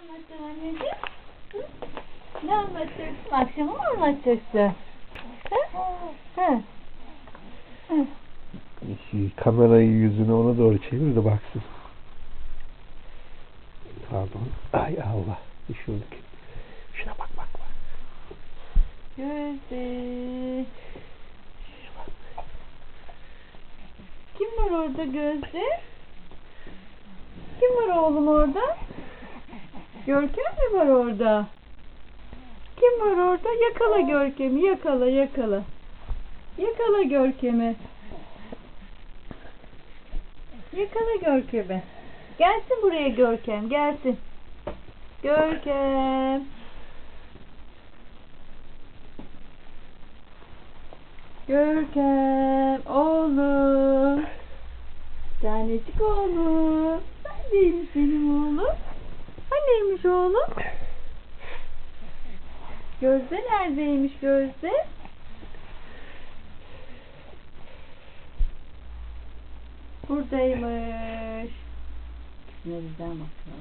anlatacaksın anneciğim? Hı? Ne anlatacaksın? Akşama mı anlatacaksın? Hı? Hı. Kamerayı yüzünü ona doğru çevir de baksın. Pardon. Ay Allah. Düşürdük. Şuna bak bak bak. Gözde. Kim var orada Gözde? Kim var oğlum orada? Görkem mi var orada? Kim var orada? Yakala Görkem'i. Yakala yakala. Yakala Görkem'i. Yakala Görkem'i. Gelsin buraya Görkem. Gelsin. Görkem. Görkem. Oğlum. Tanecik oğlum. Neredeymiş benim oğlum? Haneymiş oğlum? Gözde neredeymiş Gözde? Buradaymış. Ne güzel bakıyor.